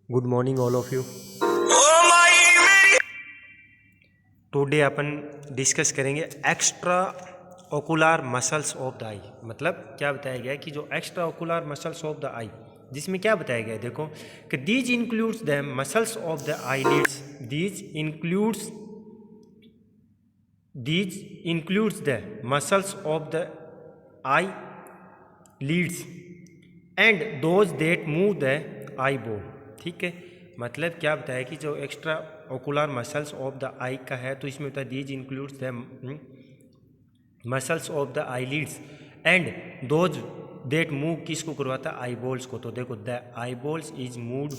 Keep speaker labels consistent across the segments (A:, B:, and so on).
A: Good morning all of you. Today अपन discuss करेंगे extra ocular muscles of the eye. मतलब क्या बताया गया है कि जो extra ocular muscles of the eye, जिसमें क्या बताया गया है, देखो कि these includes the muscles of the eyelids, these includes the muscles of the eyelids and those that move the eyeball. ठीक है, मतलब क्या बताया कि जो extra ocular muscles of the आई का है, तो इसमें होता है these includes the muscles of the eyelids and those that move, किसको करवाता है, आई बॉल्स को। तो देखो the eyeballs is moved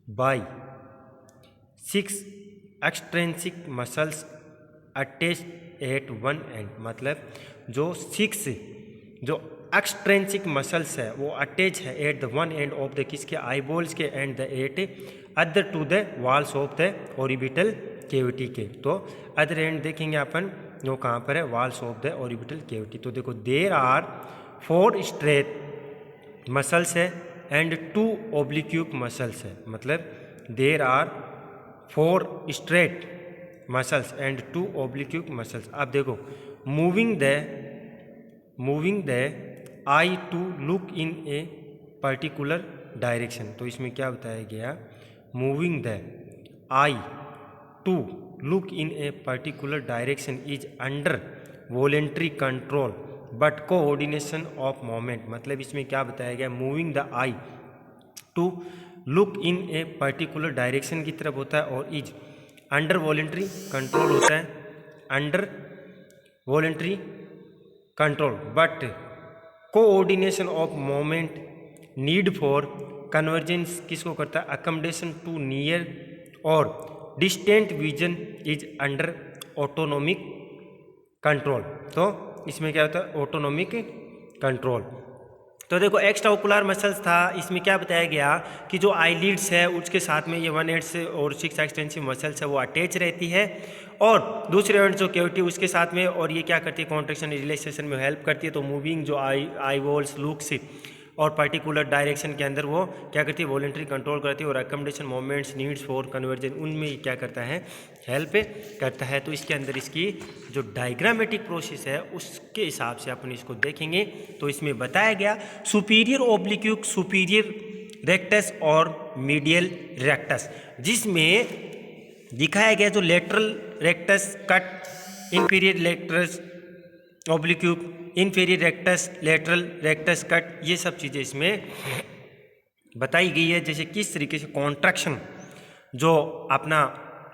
A: by 6 extrinsic muscles attach at one end. मतलब जो 6 जो एक्सट्रेंसिक मसल्स है वो अटैच है at the one end of the किसके, आई बॉल्स के, and the at other to the walls of the orbital cavity के। तो अदर एंड देखेंगे अपन वो कहाँ पर है, walls of the orbital cavity. तो देखो देर आर 4 स्ट्रेट मसल्स है एंड 2 ओब्लिक्यूक मसल्स है। मतलब there are 4 straight muscles and 2 oblique muscles. अब देखो moving the eye to look in a particular direction. तो इसमें क्या बताया गया, moving the eye to look in a particular direction is under voluntary control but coordination of moment. मतलब इसमें क्या बताया गया, moving the eye to look in a particular direction की तरफ होता है और इज अंडर वॉलेंट्री कंट्रोल होता है, under voluntary control but coordination of moment need for convergence किसको करता है, अकोमोडेशन टू नियर और distant vision is under autonomic control. तो इसमें क्या होता है, ऑटोनोमिक कंट्रोल। तो देखो एक्स्ट्रा ओकुलर मसल्स था, इसमें क्या बताया गया कि जो आईलिड्स है उसके साथ में ये 1/8 से और 6 एक्सटेंसिव मसल्स है वो अटैच रहती है, और दूसरे एंड जो कैविटी उसके साथ में, और ये क्या करती है, कॉन्ट्रैक्शन रिलैक्सेशन में हेल्प करती है। तो मूविंग जो आई वॉल्स लुक्स और पर्टिकुलर डायरेक्शन के अंदर वो क्या करती है, वॉलेंट्री कंट्रोल करती है, और accommodation moments needs for conversion उनमें ये क्या करता है, हेल्प करता है। तो इसके अंदर इसकी जो डायग्रामेटिक प्रोसेस है उसके हिसाब से अपन इसको देखेंगे। तो इसमें बताया गया सुपीरियर ओब्लिक्यूक, सुपीरियर रेक्टस और मीडियल रेक्टस, जिसमें दिखाया गया जो lateral rectus cut, inferior rectus oblique, inferior rectus, lateral rectus cut, ये सब चीज़ें इसमें बताई गई है। जैसे किस तरीके से कॉन्ट्रैक्शन जो अपना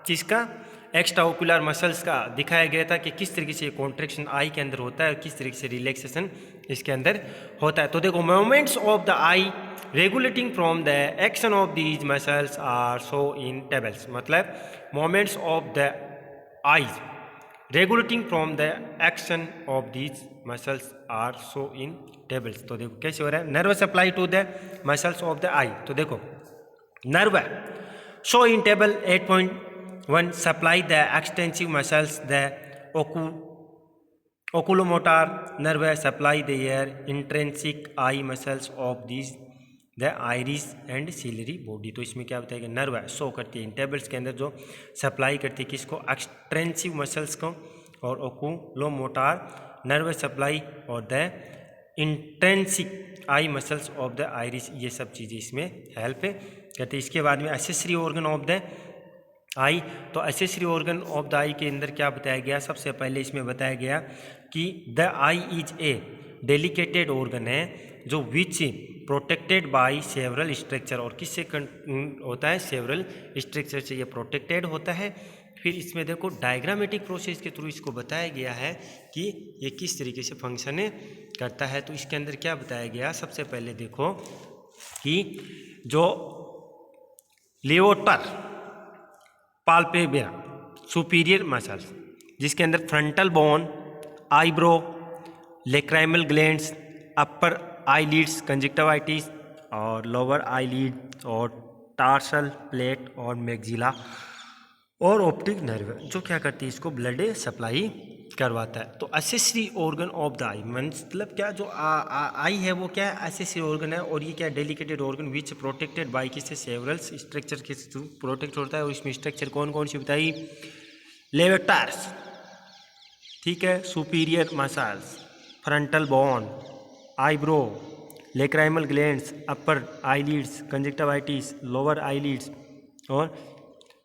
A: चीज़ का एक्स्ट्रा ओकुलर मसल्स का दिखाया गया था कि किस तरीके से कॉन्ट्रैक्शन आई के अंदर होता है और किस तरीके से रिलैक्सेशन इसके अंदर होता है। तो देखो movements of the eye regulating from the action of these muscles are show in tables. मतलब movements of the eyes regulating from the action of these muscles are show in tables. तो देखो कैसे हो रहा है, nerve supply to the muscles of the eye. तो देखो nerve show in table 8.1 supply the extensive muscles, the oculomotor nerve supply the air intrinsic eye muscles of these the iris and ciliary body. तो इसमें क्या बताएगा, nerve show करती है इन tables के अंदर जो सप्लाई करती है किसको, एक्सट्रेंसिव मसल्स को, और ओकुलोमोटर नर्व सप्लाई और the intrinsic eye muscles of the iris, ये सब चीज़ें इसमें हेल्प करती है। इसके बाद में accessory organ of the eye. तो एसेसरी ऑर्गन ऑफ द आई के अंदर क्या बताया गया, सबसे पहले इसमें बताया गया कि the eye is a delicated organ है जो which protected by several structure, और किससे होता है, सेवरल स्ट्रक्चर से ये प्रोटेक्टेड होता है। फिर इसमें देखो डायग्रामेटिक प्रोसेस के थ्रू इसको बताया गया है कि ये किस तरीके से फंक्शन करता है। तो इसके अंदर क्या बताया गया, सबसे पहले देखो कि जो लियोटर पाल्पेब्रा सुपीरियर मसल्स, जिसके अंदर frontal bone, eyebrow, lacrimal glands, upper eyelids, conjunctivitis, और लोअर आईलिड, और टार्सल प्लेट, और मैक्सिला और ऑप्टिक नर्व, जो क्या करती है, इसको ब्लड सप्लाई करवाता है। तो accessory organ of the eye मतलब क्या, जो आई है वो क्या है, एसेसरी ऑर्गन है। और ये क्या, डेलिकेटेड ऑर्गन विच प्रोटेक्टेड बाय किससे, सेवरल स्ट्रक्चर के थ्रू प्रोटेक्ट होता है। और इसमें स्ट्रक्चर कौन कौन सी बताई, लेवेटार्स, ठीक है, superior muscles, frontal bone, eyebrow, lacrimal glands, upper eyelids, conjunctivitis, lower eyelids, और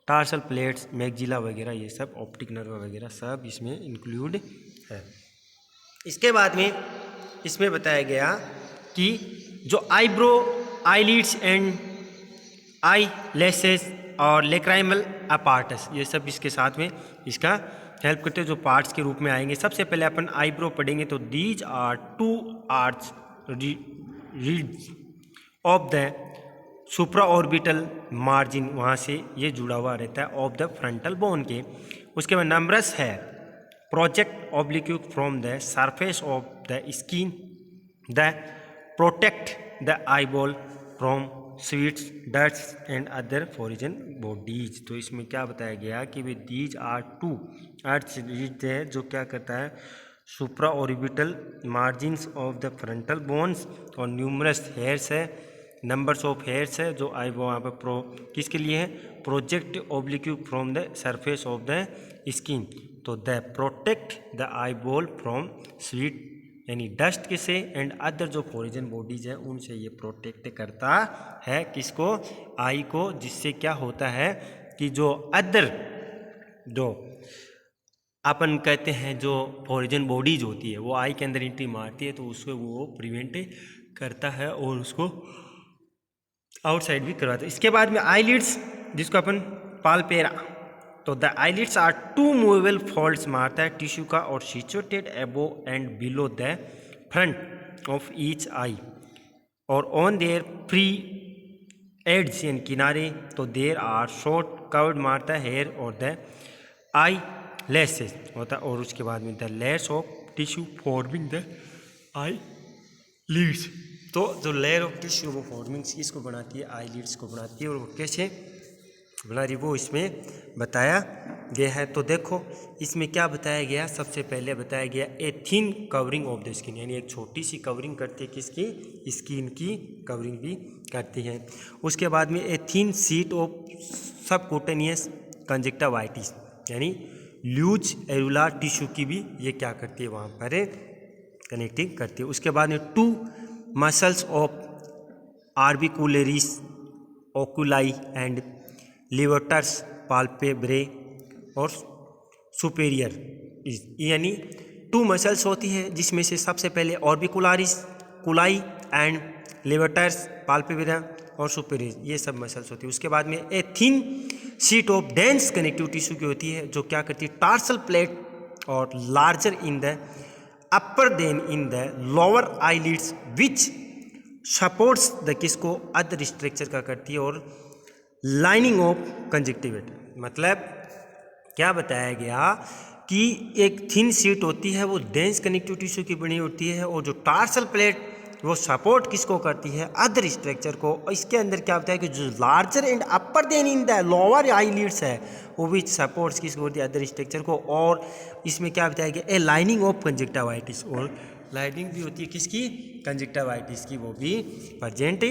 A: टार्सल प्लेट्स, मैग्जिला वगैरह, ये सब ऑप्टिक नर्व वगैरह सब इसमें इंक्लूड है। इसके बाद में इसमें बताया गया कि जो eyebrow, eyelids and I laces और लेक्राइमल अपार्टस, ये सब इसके साथ में इसका हेल्प करते हैं, जो पार्ट्स के रूप में आएंगे। सबसे पहले अपन आईब्रो पढ़ेंगे, तो these are two arch ridges of the supraorbital margin, वहाँ से ये जुड़ा हुआ रहता है, ऑफ द फ्रंटल बोन के। उसके बाद नम्रस है, project obliquely from the surface of the skin, the protect the eyeball from sweats, dusts and other foreign bodies. तो इसमें क्या बताया गया कि वे these are two arch ridges है, जो क्या करता है, supra orbital margins of the frontal bones, और न्यूमरस हेयर्स है, नंबर्स ऑफ हेयर्स है, जो आई वहाँ पर किसके लिए है, project oblique from the surface of the skin. तो the protect the eye ball from sweet यानी डस्ट के से, एंड अदर जो फॉरिजन बॉडीज है उनसे ये प्रोटेक्ट करता है किसको, आई को, जिससे क्या होता है कि जो अदर जो अपन कहते हैं जो फॉरिजन बॉडीज होती है वो आई के अंदर एंट्री मारती है, तो उसको वो प्रिवेंट करता है और उसको आउटसाइड भी करवाता है। इसके बाद में आईलिड्स, जिसको अपन पालपेरा, तो the eyelids are two movable folds मारता है टिश्यू का, और situated above and below the front of each eye, और ऑन देयर फ्री एड्स यानी किनारे, तो देयर आर शॉर्ट कवर्ड मारता है हेयर और द आई लेसेस होता है, और उसके बाद में the layers of tissue forming the eyelids. तो जो लेयर ऑफ टिश्यू वो फॉर्मिंग इसको बनाती है, आई लीड्स को बनाती है, और वो कैसे बना रही वो इसमें बताया गया है। तो देखो इसमें क्या बताया गया, सबसे पहले बताया गया a thin covering of the skin, यानी एक छोटी सी कवरिंग करती है किसकी, स्किन की कवरिंग भी करती है। उसके बाद में a thin sheet of subcutaneous conjunctivitis, यानी लूज एरुलार टिश्यू की भी ये क्या करती है, वहाँ पर कनेक्टिंग करती है। उसके बाद में टू मसल्स ऑफ आर्बिकुलरिस ओकुलाई एंड लिवर्टस पाल्पेब्रे और सुपेरियर, यानी टू मसल्स होती है जिसमें से सबसे पहले ऑर्बिकुलारिस कुलाई एंड लिवर्टस पाल्पेब्रा और सुपेरियर, ये सब मसल्स होती है। उसके बाद में a thin sheet of dense connective tissue की होती है, जो क्या करती है, टार्सल प्लेट और larger in the upper than in the lower eyelids which supports the किसको, अदर स्ट्रक्चर का करती है, और लाइनिंग ऑफ कंजक्टिवेट, मतलब क्या बताया गया कि एक थिन शीट होती है वो डेंस कनेक्टिव टिश्यू की बनी होती है, और जो टार्सल प्लेट वो सपोर्ट किसको करती है, अदर स्ट्रक्चर को। इसके अंदर क्या होता है कि जो larger and upper than in the lower eyelids है वो भी सपोर्ट्स किसको करती है, अदर स्ट्रक्चर को। और इसमें क्या बताया गया, ए लाइनिंग ऑफ कंजक्टिवाइटिस, और लाइनिंग भी होती है किसकी, कंजक्टिवाइटिस की, वो भी प्रेजेंट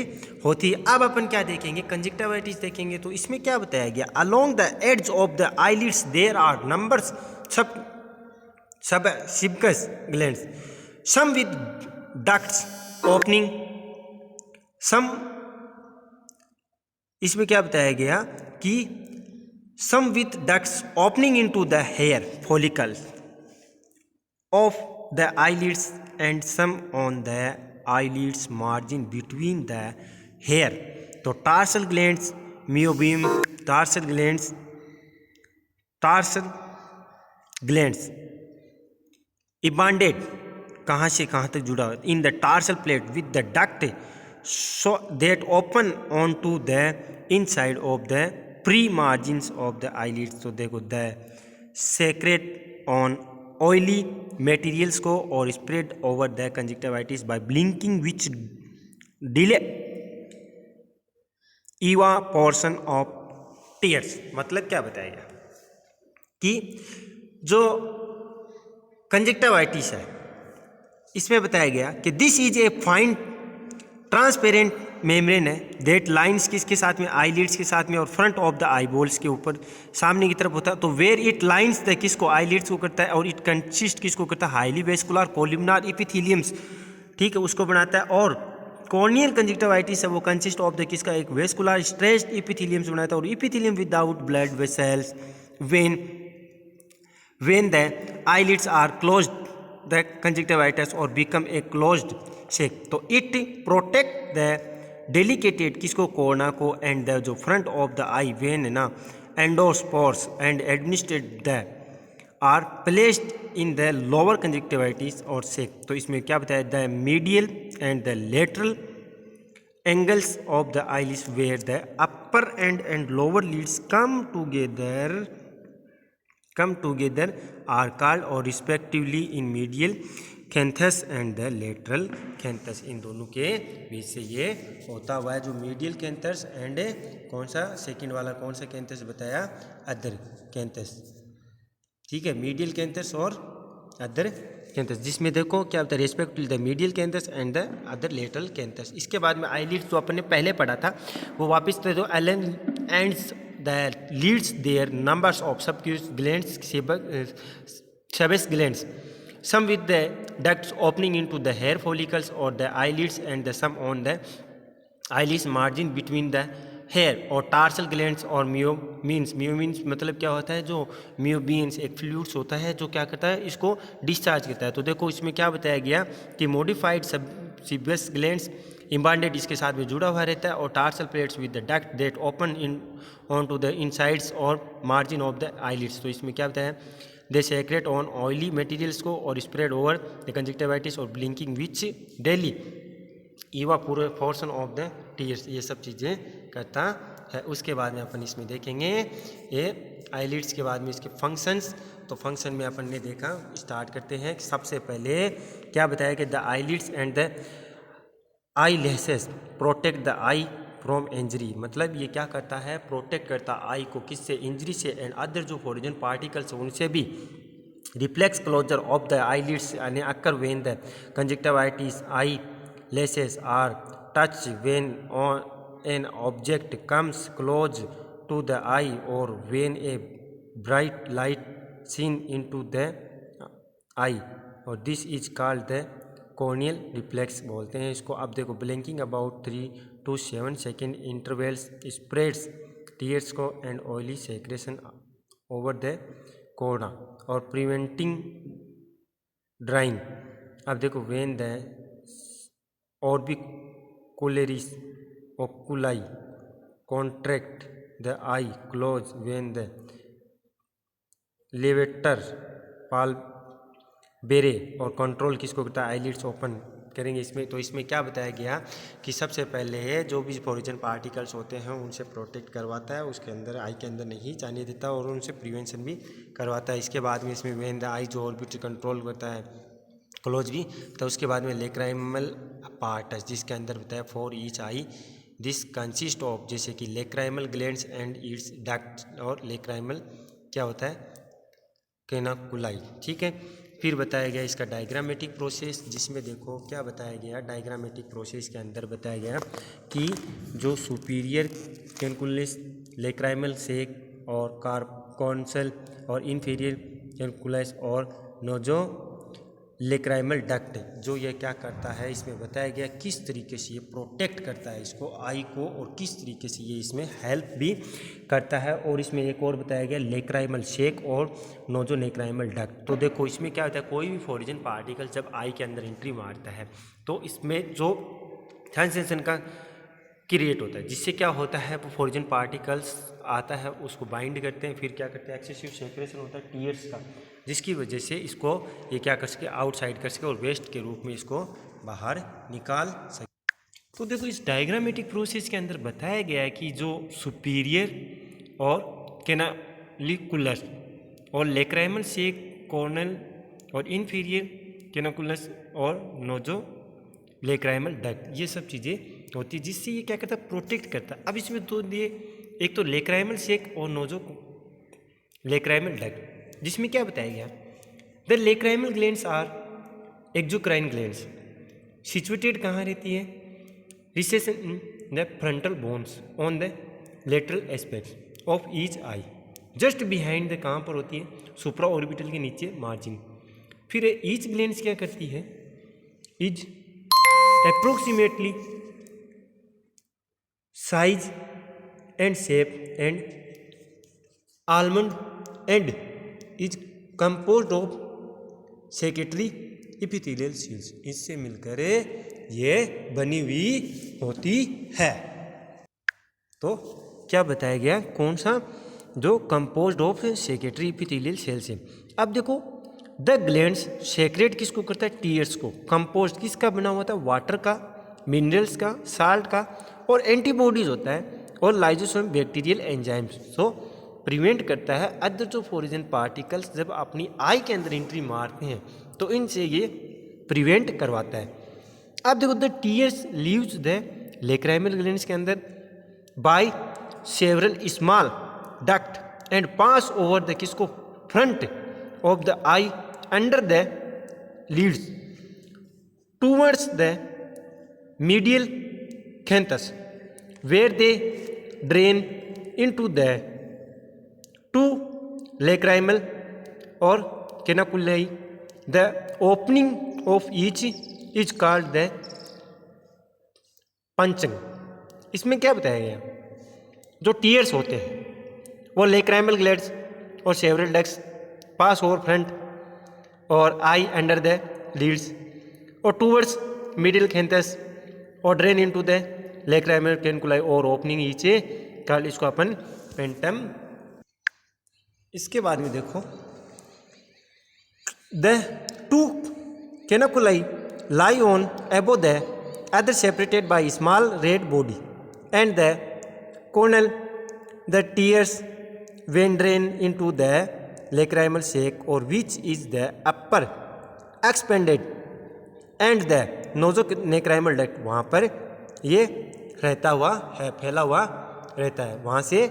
A: होती है। अब अपन क्या देखेंगे, कंजक्टिवाइटिस देखेंगे, तो इसमें क्या बताया गया, along the edge of the eyelids there are numbers सब sebaceous glands, some with ducts opening, some, इसमें क्या बताया गया कि some with ducts opening into the hair follicles of the eyelids and some on the eyelids margin between the hair. तो tarsal glands, meibomian, tarsal glands इबांडेड, कहाँ से कहाँ तक जुड़ा हुआ, in the tarsal plate with the duct so that open on to the inside of the free margins of the eyelids. तो देखो the secrete on oily materials को और spread over the conjunctivitis by blinking which delay evaporation of tears. मतलब क्या बताएगा कि जो conjunctivitis है, इसमें बताया गया कि this is a fine transparent membrane है दैट लाइंस किसके साथ में, आईलिड्स के साथ में और front of the eyeballs के ऊपर सामने की तरफ होता है। तो वेयर इट लाइंस द किसको, आईलिड्स को करता है, और इट कंसिस्ट किसको करता है, हाईली वेस्कुलर कोलिमनार इपिथेलियम्स, ठीक है, उसको बनाता है। और कॉर्नियल कंजक्टिवाइटिस है वो कंसिस्ट ऑफ द किसका, एक वेस्कुलर स्ट्रेस्ड इपिथेलियम्स बनाता है, और epithelium without blood vessels when the eyelids are closed the conjunctivitis or become a closed sac, तो it protect the delicated किसको, कोर्ना को, and the जो front of the eye when ना endospores and administered the are placed in the lower conjunctivitis or sac। तो इसमें क्या बताया, the medial and the lateral angles of the eyelids where the upper and lower lids come together are called or respectively in medial canthus and the lateral canthus। इन दोनों के बीच से ये होता हुआ है जो मीडियल कैंथस एंड कौन सा सेकंड वाला कौन सा कैंथस बताया, अदर कैंथस, ठीक है, मीडियल कैंथस और अदर कैंथस, जिसमें देखो क्या होता है, respectively the medial canthus and the other lateral canthus. इसके बाद में आईलिड्स जो अपन ने पहले पढ़ा था वो वापस तो जो एलन ends that leads their numbers of subcutaneous glands, sebaceous glands, some with the ducts opening into the hair follicles or the eyelids and the some on the eyelids margin between the hair और tarsal glands और म्योमीन्स मतलब क्या होता है, जो म्योबीन्स एक fluids होता है जो क्या करता है, इसको डिस्चार्ज करता है। तो देखो इसमें क्या बताया गया कि मॉडिफाइड सेबेस ग्लैंड्स इम्बांडेड इसके साथ में जुड़ा हुआ रहता है, और tarsal plates with the duct that open in on to the insides और मार्जिन ऑफ द आईलिड्स। तो इसमें क्या बताया, they secrete on oily materials को और स्प्रेड ओवर द कंजक्टिवाइटिस और ब्लिंकिंग विच डेली ईवा पूरे पोर्शन ऑफ द टीयर्स, ये सब चीज़ें करता है। उसके बाद में अपन इसमें देखेंगे ये आईलिड्स के बाद में इसके फंक्शंस। तो फंक्शन में अपन ने देखा, स्टार्ट करते हैं। सबसे पहले क्या बताया कि the eyelids and the I laces protect the I from injury, मतलब ये क्या करता है, प्रोटेक्ट करता आई को किससे, इंजरी से, एंड अदर जो फॉरिजन पार्टिकल्स उनसे भी। Reflex closure of the eyelids यानी occur when the conjunctivitis eye lashes are touch when on an object comes close to the eye और when a bright light seen into the eye, और this is called the corneal reflex बोलते हैं इसको। अब देखो, blinking about 3 to 7 second intervals spreads tears को and oily secretion over the corona और preventing drying. अब देखो, when the orbicularis oculi contract the eye close when the levator palpebrae और कंट्रोल किसको करता है, आईलिड्स ओपन करेंगे इसमें। तो इसमें क्या बताया गया कि सबसे पहले जो भी फॉरिजन पार्टिकल्स होते हैं उनसे प्रोटेक्ट करवाता है, उसके अंदर आई के अंदर नहीं जाने देता और उनसे प्रिवेंशन भी करवाता है। इसके बाद में इसमें वेन द आई जो ऑर्बिट कंट्रोल करता है क्लोज भी। तो उसके बाद में लेक्राइमल पार्टस जिसके अंदर बताया for each I this consist of, जैसे कि lacrimal glands and it's duct, और लेक्राइमल क्या होता है, कैनाकुलाई, ठीक है। फिर बताया गया इसका डायग्रामेटिक प्रोसेस, जिसमें देखो क्या बताया गया, डायग्रामेटिक प्रोसेस के अंदर बताया गया कि जो सुपीरियर कैनकुलस लेक्राइमल सेक और कार्बोनसल और इन्फीरियर कैनकुलस और नोजो लेक्राइमल डक्ट, जो ये क्या करता है, इसमें बताया गया किस तरीके से ये प्रोटेक्ट करता है इसको आई को, और किस तरीके से ये इसमें हेल्प भी करता है। और इसमें एक और बताया गया लेक्राइमल शेक और नोजो लेक्राइमल डक्ट। तो देखो इसमें क्या होता है, कोई भी फॉरिजन पार्टिकल जब आई के अंदर एंट्री मारता है तो इसमें जो सेंसेशन का क्रिएट होता है, जिससे क्या होता है, वो फॉरिजन पार्टिकल्स आता है उसको बाइंड करते हैं, फिर क्या करते हैं, एक्सेसिव सेक्रेशन होता है टीयर्स का, जिसकी वजह से इसको ये क्या कर सके, आउटसाइड कर सके और वेस्ट के रूप में इसको बाहर निकाल सके। तो देखो इस डायग्रामेटिक प्रोसेस के अंदर बताया गया है कि जो सुपीरियर और कैनालिकुलर और लेक्राइमल शेक कॉर्नल और इन्फीरियर कैनाकुलस और नोजो लेक्राइमल डक्ट, ये सब चीज़ें होती है जिससे ये क्या करता है, प्रोटेक्ट करता है। अब इसमें दो दिए, एक तो लेक्राइमल शेक और नोजो लेक्राइमल डक्ट, जिसमें क्या बताया गया the lacrimal glands are exocrine glands situated कहाँ रहती है? Recession in the frontal bones on the lateral aspects of each eye, just behind the कहाँ पर होती है? सुप्रा ऑर्बिटल के नीचे मार्जिन। फिर ईच ग्लैंड्स क्या करती है? Is approximately size and shape and almond and is composed of secretary epithelial cells. इससे मिलकर ये बनी हुई होती है। तो क्या बताया गया? कौन सा? जो composed of secretary epithelial cells है। अब देखो, द ग्लैंड्स सेक्रेट किसको करता है? टीयर्स को। कंपोज्ड किसका बना हुआ था? वाटर का, मिनरल्स का, साल्ट का और एंटीबॉडीज होता है और लाइजोसोम बैक्टीरियल एंजाइम्स। सो प्रिवेंट करता है अदर ऑफ ओरिजिन पार्टिकल्स जब अपनी आई के अंदर एंट्री मारते हैं तो इनसे ये प्रिवेंट करवाता है। अब देखो, the tears leaves the lacrimal glands के अंदर by several small duct and pass over the किसको? Front of the eye under the lids towards the medial canthus where they drain into the two lacrimal और canaliculi. The opening of each is called the पंचंग। इसमें क्या बताया गया? जो tears होते हैं वो लेक्राइमल ग्लैंड्स और several ducts pass over front और आई अंडर द लीड्स और टूवर्ड्स मिडिल कैंथस और ड्रेन इनटू द लेक्राइमल कैनकुलाई और ओपनिंग ईच कॉल्ड, इसको अपन पेंटम। इसके बाद में देखो, the two canaliculi lie on above the other separated by small red body and the cornel. The tears when drain into the lacrimal sac or which is the upper expanded and the nasolacrimal duct, वहाँ पर ये रहता हुआ है, फैला हुआ रहता है वहाँ से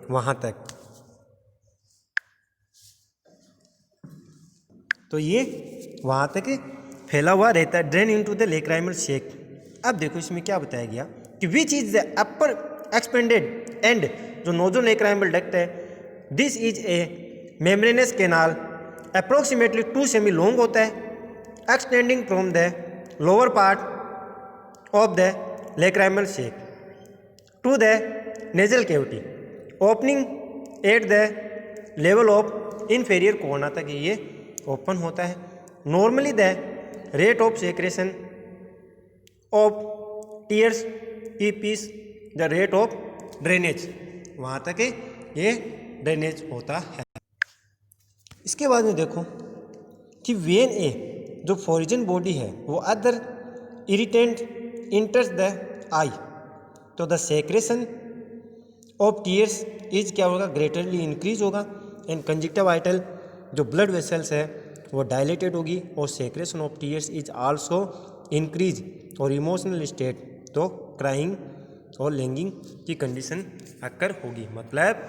A: वहाँ तक। तो ये वहाँ तक फैला हुआ रहता है। Drain into the lacrimal sac. अब देखो इसमें क्या बताया गया कि which is the upper expanded end, जो नोजोलेक्राइमल डक्ट है, this is a membranous canal approximately 2 cm long होता है, extending from the lower part of the lacrimal sac to the nasal cavity, opening at the level of inferior corner तक ये open होता है। Normally the rate of secretion of tears is the rate of drainage, वहाँ तक ये drainage होता है। इसके बाद में देखो कि वेन ए, जो फॉरिजन बॉडी है, वो अदर इरिटेंट इंटर्स द आई, तो the secretion of tears is क्या होगा? ग्रेटरली इंक्रीज होगा। एंड कंजक्टिवाइटल जो ब्लड वेसल्स है वो डायलेटेड होगी और secretion of tears is also increase. और इमोशनल स्टेट, तो क्राइंग और लैंगिंग की कंडीशन अक्कर होगी। मतलब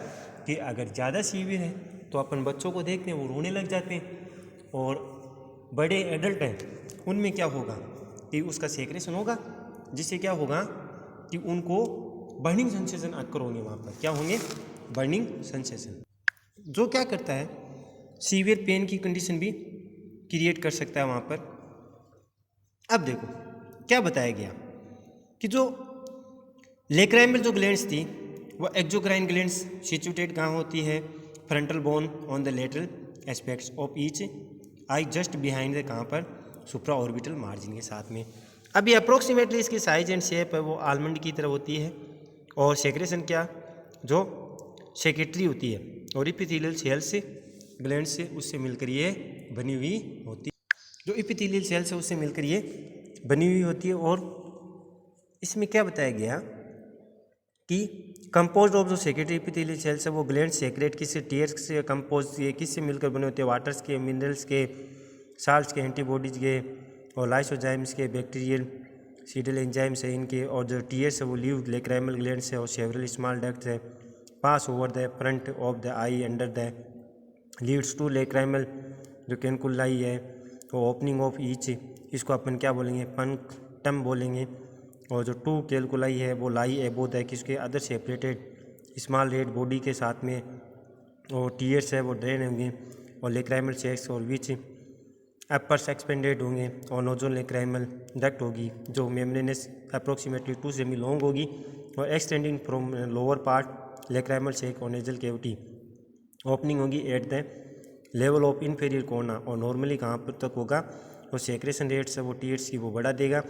A: कि अगर ज़्यादा सीवियर है तो अपन बच्चों को देखते हैं वो रोने लग जाते हैं, और बड़े एडल्ट हैं उनमें क्या होगा कि उसका सेक्रेशन होगा, जिससे क्या होगा कि उनको बर्निंग सेंसेशन अक्कर होंगे। वहाँ पर क्या होंगे? बर्निंग सेंसेशन, जो क्या करता है सीवियर पेन की कंडीशन भी क्रिएट कर सकता है वहाँ पर। अब देखो क्या बताया गया कि जो लेक्राइमल जो ग्लैंड्स थी वो एक्सोक्राइन ग्लैंड्स सिचुएटेड कहाँ होती है? Frontal bone on the lateral aspects of each eye, just behind the कहाँ पर? सुप्रा ऑर्बिटल मार्जिन के साथ में। अभी अप्रोक्सीमेटली इसकी साइज एंड शेप है वो आलमंड की तरह होती है। और सेक्रेशन क्या? जो सेक्रेटरी होती है और एपिथेलियल सेल से ग्लैंड से उससे मिलकर ये बनी हुई होती है। जो एपिथेलियल सेल से उससे मिलकर ये बनी हुई होती है। और इसमें क्या बताया गया कि कंपोज ऑफ जो सेक्रेटरी एपिथेलियल सेल्स है वो ग्लैंड सेक्रेट किससे? टीयर्स से कंपोज, ये किससे मिलकर बने होते हैं? वाटर्स के, मिनरल्स के, साल्ट्स के, एंटीबॉडीज के और लाइसोजाइम्स के, बैक्टीरियल सीडल एंजाइम्स है इनके। और जो टीयर्स है वो लीव लेक्राइमल ग्लैंड है और सेवरल स्मॉल डक्ट्स है, pass over the front of the eye under the lids to lacrimal जो कैनकुलाई है वो ओपनिंग ऑफ ईच, इसको अपन क्या बोलेंगे, फंक्टम बोलेंगे। और जो टू कैलकुलाई है वो लाई एबो द किसके other separated small red body के साथ में, और टीयर्स है वो ड्रेन होंगे, और लेक्राइमल सेक्स और विच अपर्स एक्सपेंडेड होंगे, और नोजल लेक्राइमल डक्ट होगी जो मेम्ब्रेनस अप्रोक्सीमेटली 2 सेमी लॉन्ग होगी, और extending from lower part lacrimal sac और नेजल कैविटी। ओपनिंग होगी at the level of inferior concha, और नॉर्मली कहाँ पर तक होगा, वो सेक्रेशन रेट्स है वो टीयर्स की वो बढ़ा देगा,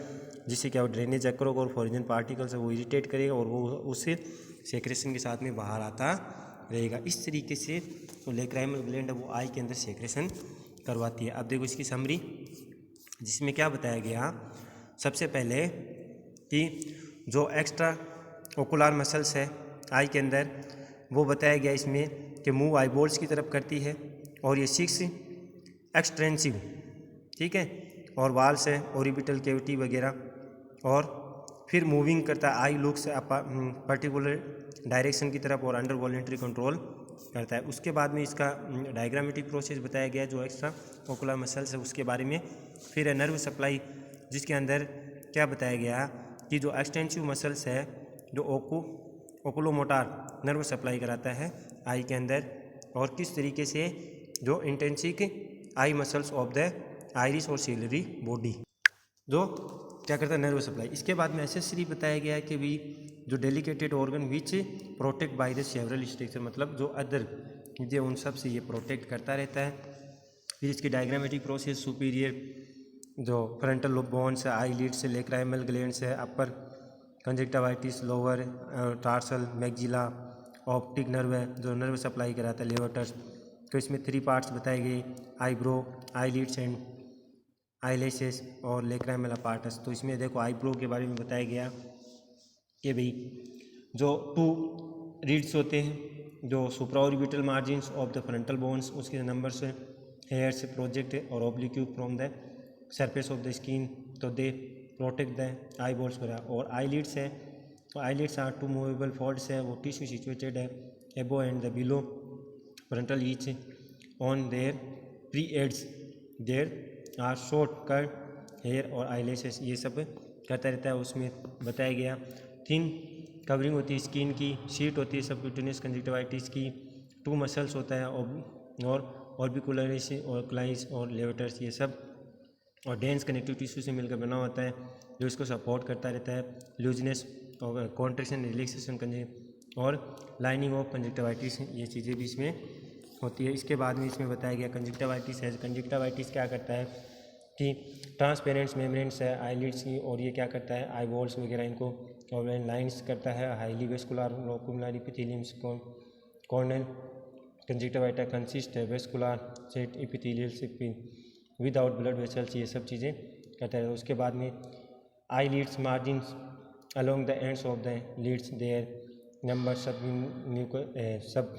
A: जिससे क्या वो ड्रेनेज एक्रोग और फॉरिजन पार्टिकल्स है वो इरिटेट करेगा, और वो उससे सेक्रेशन के साथ में बाहर आता रहेगा। इस तरीके से वो लेक्राइमल ग्लैंड है वो आई के अंदर सेक्रेशन करवाती है। अब देखो इसकी समरी, जिसमें क्या बताया गया, सबसे पहले कि जो एक्स्ट्रा ओकुलर मसल्स है आई के अंदर वो बताया गया इसमें कि मूव आईबॉल्स की तरफ करती है, और ये 6 एक्सटेंसिव, ठीक है, और वाल्स है ओरिबिटल कैविटी वगैरह, और फिर मूविंग करता है आई लुक्स पर्टिकुलर डायरेक्शन की तरफ और अंडर वॉलेंट्री कंट्रोल करता है। उसके बाद में इसका डायग्रामेटिक प्रोसेस बताया गया जो एक्स्ट्रा ओकुलर मसल्स है उसके बारे में। फिर है नर्व सप्लाई, जिसके अंदर क्या बताया गया कि जो एक्सटेंसिव मसल्स है जो ओकुलोमोटार नर्व सप्लाई कराता है आई के अंदर, और किस तरीके से जो intrinsic I muscles of the iris और सिलरी बॉडी जो क्या करता है नर्व सप्लाई। इसके बाद में एसेसरी बताया गया है कि भी जो delicated organ which protect by the several structure, मतलब जो अदर जो उन सब से ये प्रोटेक्ट करता रहता है। फिर इसकी डायग्रामेटिक प्रोसेस, सुपीरियर जो फ्रंटल लोब बोन्स है, आई लीड्स है, लेक्राइमल ग्लैंड्स है, upper conjunctivitis, lower tarsal maxilla, optic nerve है जो नर्व सप्लाई कराता है, लेवटर्स। तो इसमें 3 पार्ट्स बताए गए, eyebrow, I Leeds and eyelashes और लेक्राइमल अपार्टस। तो इसमें देखो आईब्रो के बारे में बताया गया कि भाई जो 2 रीड्स होते हैं जो supraorbital margins of the frontal bones, उसके नंबर्स हेयर्स प्रोजेक्ट और oblique from the surface of the skin, तो they protect the eyeballs वगैरह। और आईलिड्स है तो आईलिड्स आर 2 मूवेबल फोल्ड्स है, वो टिश्यू सिचुएटेड है above and the below frontal each on their free edges there are short cut hair और eyelashes, ये सब करता रहता है। उसमें बताया गया थिन कवरिंग होती है स्किन की, शीट होती है सबक्यूटेनियस कंजक्टिवाइटिस की, 2 मसल्स होता है और ऑर्बिकुलरिस और क्लाइस और लेवेटर्स, ये सब और डेंस कनेक्टिव टिश्यू से मिलकर बना होता है जो इसको सपोर्ट करता रहता है। लूजनेस और कॉन्ट्रेक्शन रिलैक्सेशन और लाइनिंग ऑफ कंजक्टिवाइटिस, ये चीज़ें भी इसमें होती है। इसके बाद में इसमें बताया गया कंजक्टिवाइटिस है। कंजक्टिवाइटिस क्या करता है कि ट्रांसपेरेंट्स मेम्ब्रेन्स है आईलिड्स की, और ये क्या करता है आई बॉल्स वगैरह इनको और लाइन्स करता है। Highly vascular locular epitheliums corneal conjunctiva consist है वेस्कुलर सेट एपिथेलियल से विदाउट ब्लड वेसल्स, ये सब चीज़ें करता है। उसके बाद में eyelids margins along the ends of the lids there number सब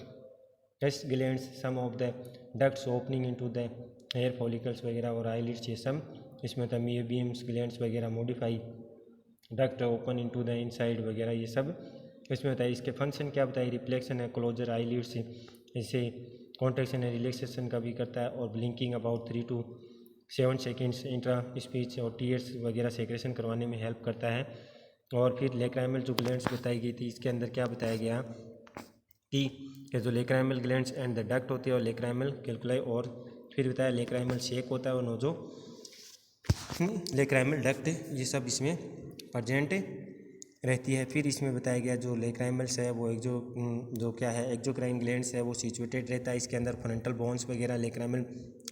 A: test glands some of the ducts opening into the hair follicles वगैरह, और आईलिड्स ये सब इसमें होता है। मीबियम्स ग्लैंड्स वगैरह modify duct open into the inside वगैरह, ये सब इसमें होता है। इसके फंक्शन क्या बताइए, रिफ्लेक्शन है, क्लोजर आईलिड्स इसे कॉन्ट्रैक्शन है, रिलैक्सेशन का भी करता है, और blinking about 3 to 7 seconds intra speech और टीयर्स वगैरह सेक्रेशन करवाने में हेल्प करता है। और फिर लेक्राइमल जो ग्लैंड्स बताई गई थी, इसके अंदर क्या बताया गया कि जो lacrimal glands and the duct होती है और लेक्राइमल कैलकुलाई, और फिर बताया लेक्राइमल शेक होता है और नोजो लेक्राइमल डक्ट, ये सब इसमें प्रेजेंट रहती है। फिर इसमें बताया गया जो लेक्राइमल्स है वो जो क्या है एक्सोक्राइन ग्लैंड्स है वो सिचुएटेड रहता है। इसके अंदर फ्रंटल बोन्स वगैरह लेक्राइमल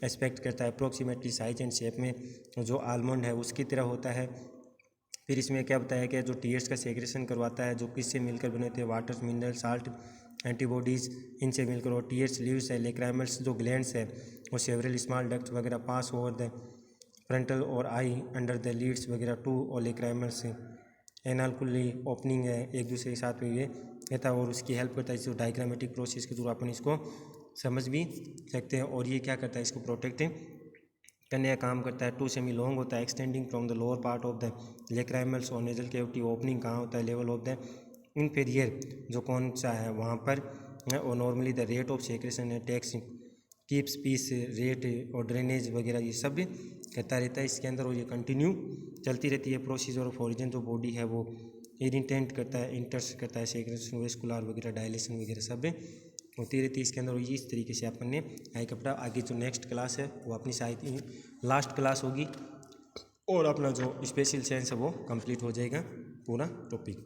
A: एस्पेक्ट करता है, अप्रोक्सीमेटली साइज एंड शेप में जो आलमंड है उसकी तरह होता है। फिर इसमें क्या बताया गया जो टीयर्स का सेक्रेशन करवाता है, जो किससे मिलकर बने थे, वाटर, मिनरल, साल्ट, एंटीबॉडीज़, इनसे मिलकर। और टीयर्स लीव्स है, लेक्राइमल्स जो ग्लैंड्स है वो सेवरल स्मॉल डक्ट वगैरह पास ओवर द फ्रंटल और आई अंडर द लीड्स वगैरह 2 और लेक्राइमल्स एनालकुली ओपनिंग है एक दूसरे के साथ में ये रहता है, और उसकी हेल्प करता है। जो डायग्रामेटिक प्रोसेस के थ्रू अपन इसको समझ भी सकते हैं। और ये क्या करता है, इसको प्रोटेक्ट करने का काम करता है। 2 सेमी लॉन्ग होता है, extending from the lower part of the lacrimals और नेजल कैविटी। ओपनिंग कहाँ होता है, लेवल ऑफ द इन्फीरियर जो कौन सा है वहाँ पर, और normally the rate of secretion है टेक्स कीप्स पीस रेट और ड्रेनेज वगैरह ये सब करता रहता है इसके अंदर, और ये कंटिन्यू चलती रहती है। प्रोसीजर ऑफ ओरिजिन जो बॉडी है वो इरिटेंट करता है, इंटर्स करता है, सेक्रेशन वेस्कुलर वगैरह डायलेशन वगैरह सब होती रहती है इसके अंदर। और इस तरीके से अपन ने आई कपड़ा, आगे जो नेक्स्ट क्लास है वो अपनी शायद लास्ट क्लास होगी और अपना जो स्पेशल साइंस है वो कंप्लीट हो जाएगा पूरा टॉपिक।